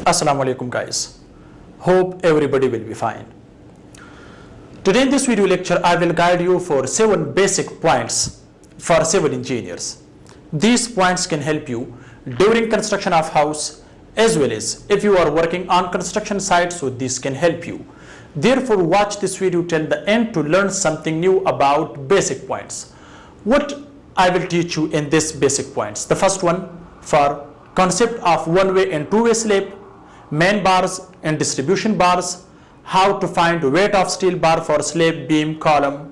Assalamu alaikum guys. Hope everybody will be fine. Today in this video lecture I will guide you for 7 basic points for civil engineers. These points can help you during construction of house as well as if you are working on construction site, so this can help you. Therefore watch this video till the end to learn something new about basic points. What I will teach you in this basic points. The first one for concept of one-way and two-way slab, main bars and distribution bars, how to find weight of steel bar for slab, beam, column,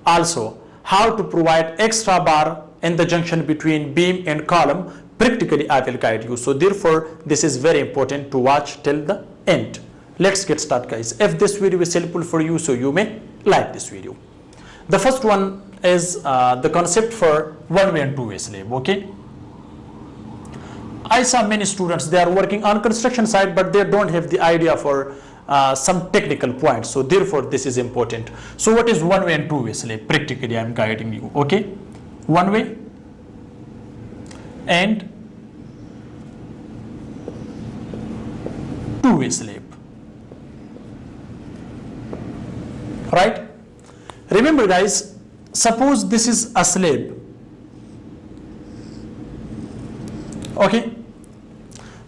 also how to provide extra bar in the junction between beam and column. Practically I will guide you, so therefore this is very important to watch till the end. Let's get started guys. If this video is helpful for you, so you may like this video. The first one is the concept for one-way and two-way slab. Okay, I saw many students, they are working on construction site but they don't have the idea for some technical points, so therefore this is important. So what is one-way and two-way slab? Practically I am guiding you. Okay, one-way and two-way slab, right? Remember guys, suppose this is a slab. Okay,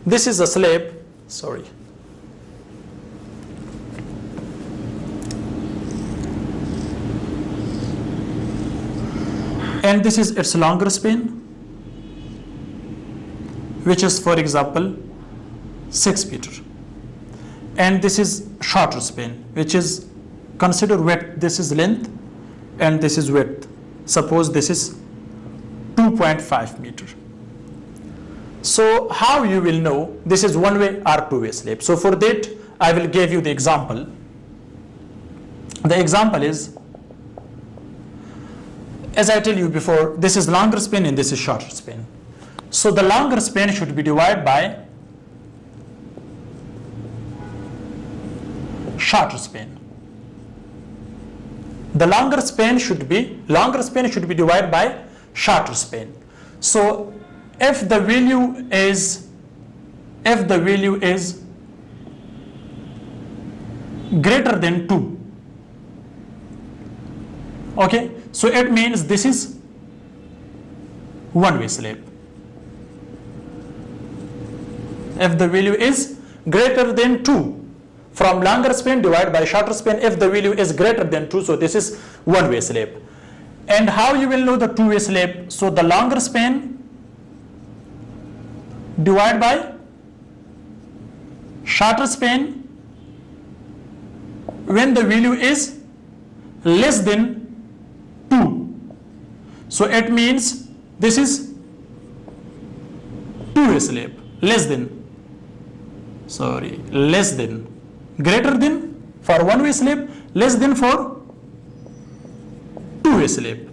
this is a slab, sorry, and this is its longer span, which is for example 6 meter, and this is shorter span, which is consider width. This is length and this is width. Suppose this is 2.5 meter. So how you will know this is one way or two way slab? So for that I will give you the example. The example is, as I tell you before, this is longer span and this is shorter span. So the longer span should be divided by shorter span. The longer span should be divided by shorter span. So if the value is greater than 2, okay, so it means this is one way slab. If the value is greater than 2, from longer span divided by shorter span, if the value is greater than 2, so this is one way slab. And how you will know the two way slab? So the longer span divided by shorter span when the value is less than 2. So it means this is two-way slab, less than, greater than for one-way slab, less than for two-way slab.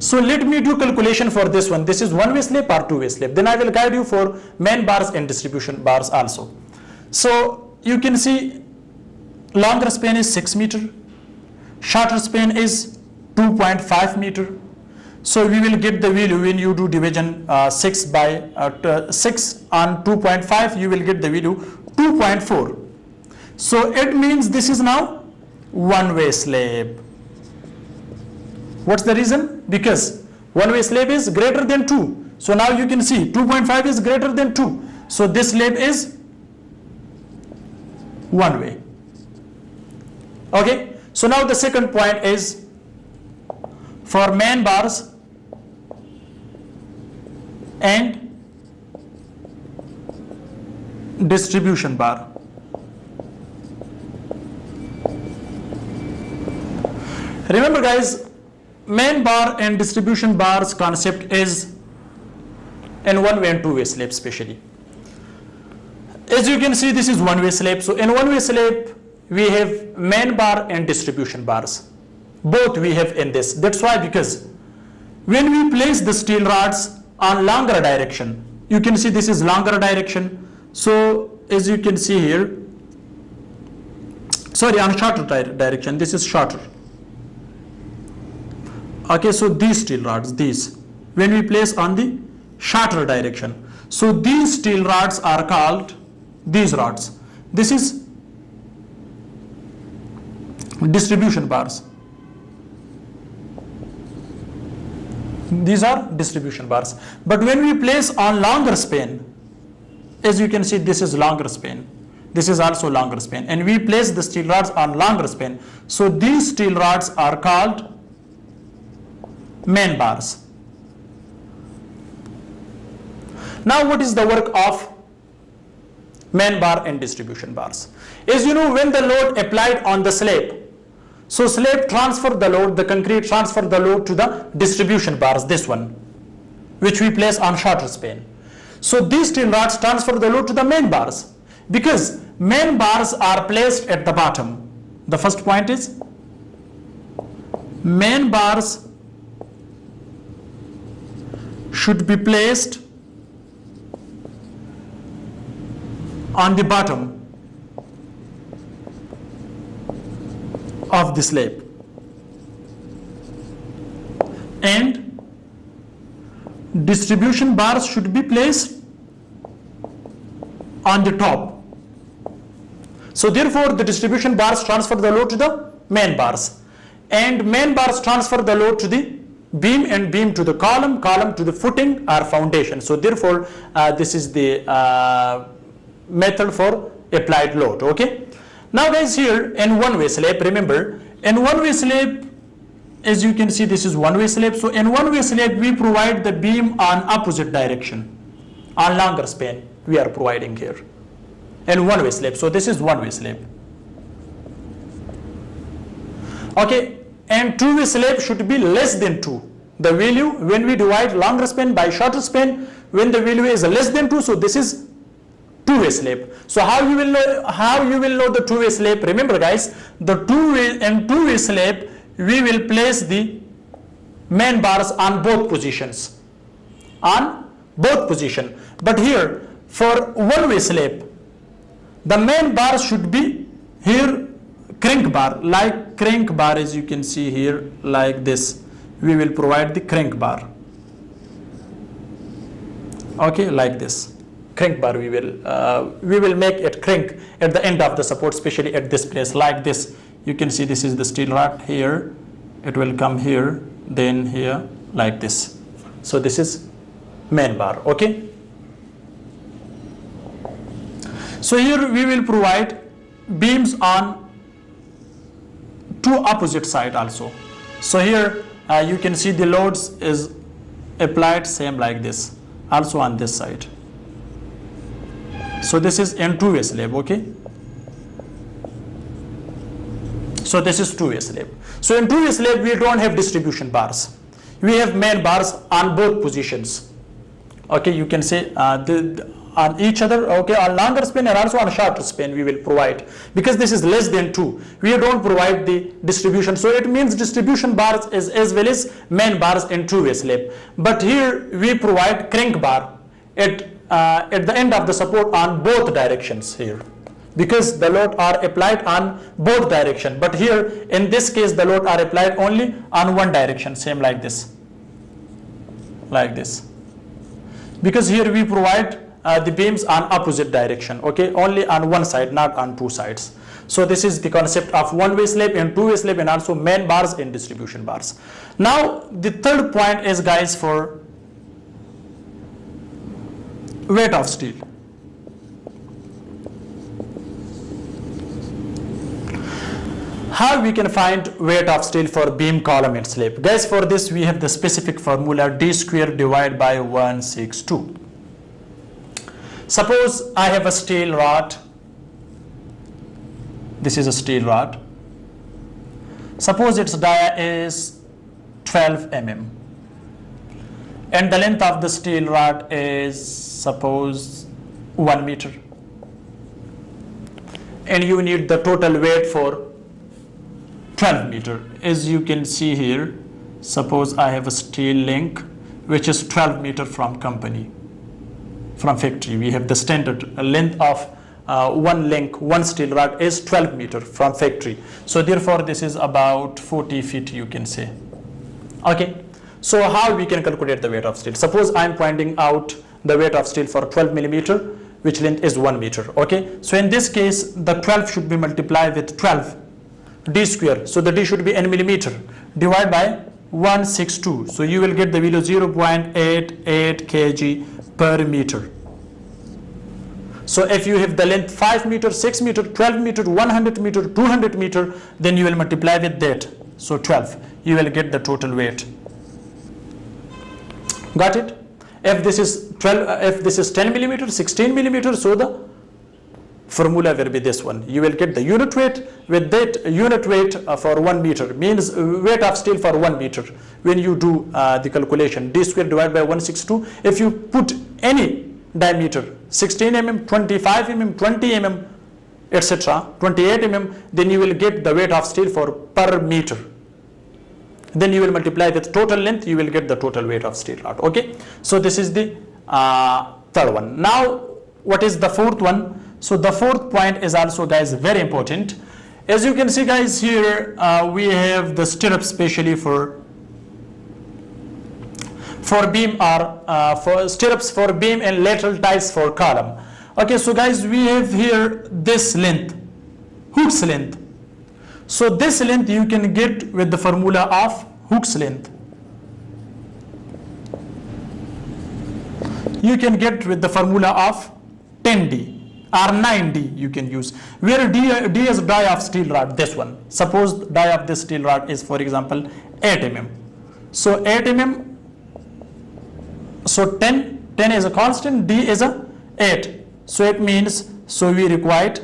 So let me do calculation for this one. This is one-way slab or two-way slab. Then I will guide you for main bars and distribution bars also. So you can see longer span is 6 meter, shorter span is 2.5 meter. So we will get the value when you do division 6 on 2.5, you will get the value 2.4. So it means this is now one-way slab. What's the reason? Because one-way slab is greater than 2. So now you can see 2.5 is greater than 2. So this slab is one way. Okay. So now the second point is for main bars and distribution bar. Remember guys, main bar and distribution bars concept is in one way and two way slab especially. As you can see, this is one way slab. So in one way slab we have main bar and distribution bars. Both we have in this. That's why, because when we place the steel rods on longer direction, you can see this is longer direction. So as you can see here, sorry, on shorter direction, this is shorter. Okay, so these steel rods, these, when we place on the shorter direction, so these steel rods are called these rods. This is distribution bars. These are distribution bars. But when we place on longer span, as you can see, this is longer span. This is also longer span. And we place the steel rods on longer span. So these steel rods are called main bars. Now what is the work of main bar and distribution bars? As you know, when the load applied on the slab, so slab transfer the load, the concrete transfer the load to the distribution bars, this one, which we place on shorter span. So these steel rods transfer the load to the main bars, because main bars are placed at the bottom. The first point is main bars should be placed on the bottom of the slab, and distribution bars should be placed on the top. So therefore the distribution bars transfer the load to the main bars, and main bars transfer the load to the beam, and beam to the column, column to the footing or foundation. So therefore this is the method for applied load. Okay, now guys, here in one-way slab, remember, in one-way slab, as you can see, this is one-way slab. So in one-way slab we provide the beam on opposite direction, on longer span we are providing here in one-way slab. So this is one-way slab. Okay, and two-way slab should be less than 2. The value, when we divide longer span by shorter span, when the value is less than 2, so this is two-way slab. So how you will know the two-way slab? Remember guys, the two-way slab, we will place the main bars on both positions, but here for one-way slab, the main bar should be here crank bar, like crank bar, as you can see here, like this. We will provide the crank bar. Okay, like this crank bar, we will make it crank at the end of the support, especially at this place, like this. You can see this is the steel rod here, it will come here, then here, like this. So this is main bar. Okay, so here we will provide beams on two opposite side also. So here you can see the loads is applied same like this, also on this side. So this is in two-way slab. Okay, so this is two-way slab. So in two-way slab we don't have distribution bars, we have main bars on both positions. Okay, you can say on each other. Okay, on longer span and also on shorter span we will provide, because this is less than 2, we don't provide the distribution. So it means distribution bars is as well as main bars in two-way slab. But here we provide crank bar at the end of the support on both directions here, because the load are applied on both direction. But here in this case the load are applied only on one direction, same like this, because here we provide the beams on opposite direction. Okay, only on one side, not on two sides. So this is the concept of one-way slab and two-way slab, and also main bars and distribution bars. Now the third point is guys for weight of steel. How we can find weight of steel for beam, column and slab? Guys, for this we have the specific formula, d square divided by 162. Suppose I have a steel rod. This is a steel rod. Suppose its dia is 12 mm and the length of the steel rod is suppose 1 meter, and you need the total weight for 12 meter. As you can see here, suppose I have a steel link which is 12 meter from company, from factory. We have the standard length of one steel rod is 12 meter from factory. So therefore this is about 40 feet, you can say. Okay, so how we can calculate the weight of steel? Suppose I am finding out the weight of steel for 12 millimeter which length is 1 meter. Okay, so in this case the 12 should be multiplied with 12 d square, so the d should be n millimeter, divided by 162, so you will get the value 0.88 kg per meter. So if you have the length 5 meter, 6 meter, 12 meter, 100 meter, 200 meter, then you will multiply with that, so 12, you will get the total weight. Got it? If this is 12, if this is 10 millimeter, 16 millimeter, so the formula will be this one. You will get the unit weight with that unit weight for 1 meter, means weight of steel for 1 meter. When you do the calculation, d square divided by 162, if you put any diameter, 16 mm, 25 mm, 20 mm, etc., 28 mm, then you will get the weight of steel for per meter. Then you will multiply with total length, you will get the total weight of steel rod. Okay, so this is the third one. Now what is the fourth one? So the fourth point is also, guys, very important. As you can see, guys, here we have the stirrup specially for beam, or for stirrups for beam and lateral ties for column. Okay, so guys, we have here this length, hook's length. So this length you can get with the formula of hook's length. You can get with the formula of 10D or 9D you can use. Where D is die of steel rod, this one. Suppose die of this steel rod is, for example, 8 mm. So 8 mm, so 10 is a constant, D is a 8. So it means, so we require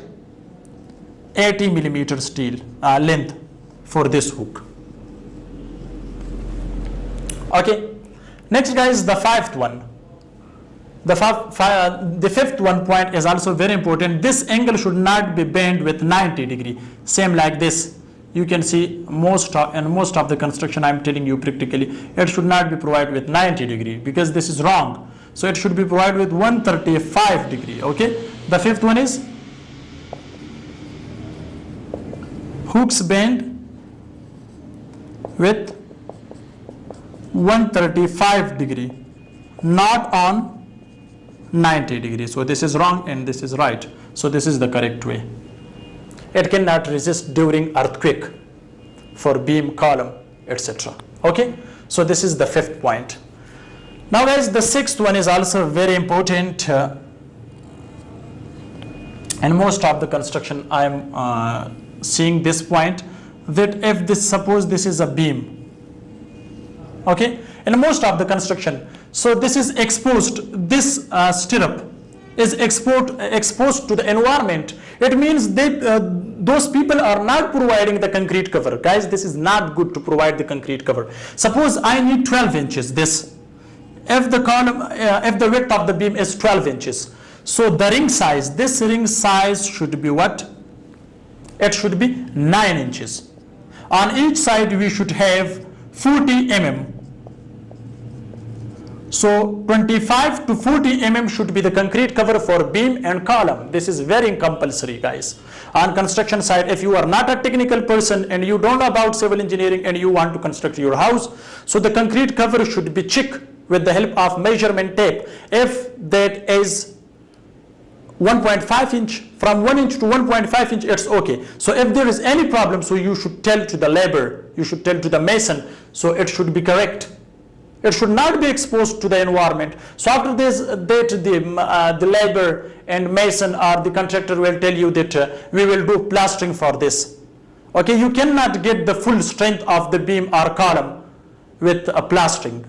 80 millimeter steel length for this hook. Okay, next, guys, the fifth one. The fifth one point is also very important. This angle should not be bent with 90 degree. Same like this. You can see most of the construction I am telling you practically, it should not be provided with 90 degree, because this is wrong. So it should be provided with 135 degree. Okay, the fifth one is hooks bend with 135 degree, not on 90 degrees. So this is wrong and this is right. So this is the correct way. It cannot resist during earthquake for beam, column, etc. Okay, so this is the fifth point. Now, guys, the sixth one is also very important, and most of the construction I am seeing this point, that if this, suppose this is a beam, okay, in most of the construction, so this is exposed, this stirrup is exposed to the environment. It means that those people are not providing the concrete cover. Guys, this is not good to provide the concrete cover. Suppose I need 12 inches, this, if the column, if the width of the beam is 12 inches, so the ring size, this ring size should be what? It should be 9 inches. On each side we should have 40 mm. So 25 to 40 mm should be the concrete cover for beam and column. This is very compulsory, guys. On construction site, if you are not a technical person and you don't know about civil engineering and you want to construct your house, so the concrete cover should be checked with the help of measurement tape. If that is 1.5 inch, from 1 inch to 1.5 inch, it's okay. So if there is any problem, so you should tell to the laborer, you should tell to the mason, so it should be correct. It should not be exposed to the environment. So after this, the labor and mason or the contractor will tell you that we will do plastering for this. Okay, you cannot get the full strength of the beam or column with a plastering,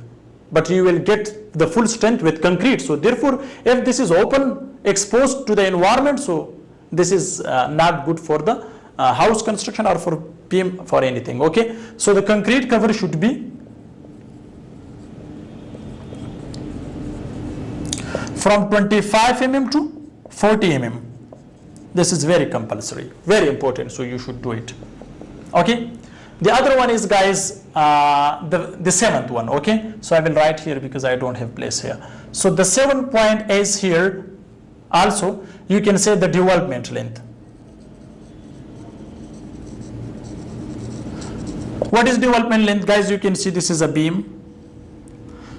but you will get the full strength with concrete. So therefore, if this is open, exposed to the environment, so this is not good for the house construction or for beam, for anything. Okay, so the concrete cover should be from 25 mm to 40 mm. This is very compulsory, very important, so you should do it. Okay, the other one is, guys, the seventh one. Okay, so I will write here because I don't have place here. So the 7th point is here also, you can say the development length. What is development length, guys? You can see this is a beam.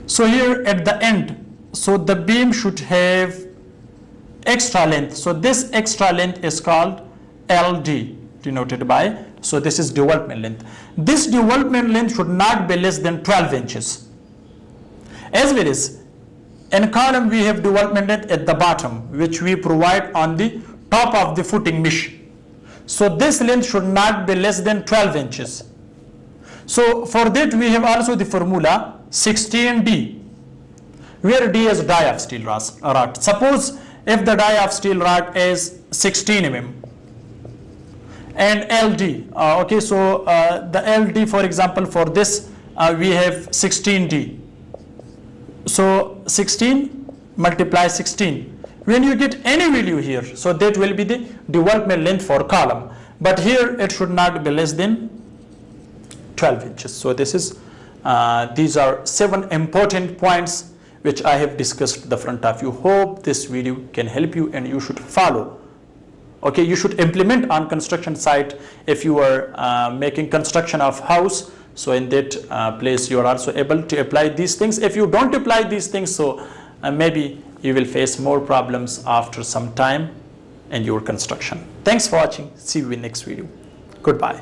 So here at the end, so the beam should have extra length. So this extra length is called LD, denoted by, so this is development length. This development length should not be less than 12 inches. As well as in column we have development length at the bottom, which we provide on the top of the footing mesh. So this length should not be less than 12 inches. So for that we have also the formula 16D, where D is die of steel rod. Suppose if the die of steel rod is 16 mm and LD, okay, so the LD, for example, for this we have 16D. So 16 multiply 16. When you get any value here, so that will be the development length for column. But here it should not be less than 12 inches. So this is, these are 7 important points which I have discussed at the front of you. Hope this video can help you and you should follow. Okay, you should implement on construction site if you are making construction of house. So in that place you are also able to apply these things. If you don't apply these things, so maybe you will face more problems after some time in your construction. Thanks for watching. See you in next video. Goodbye.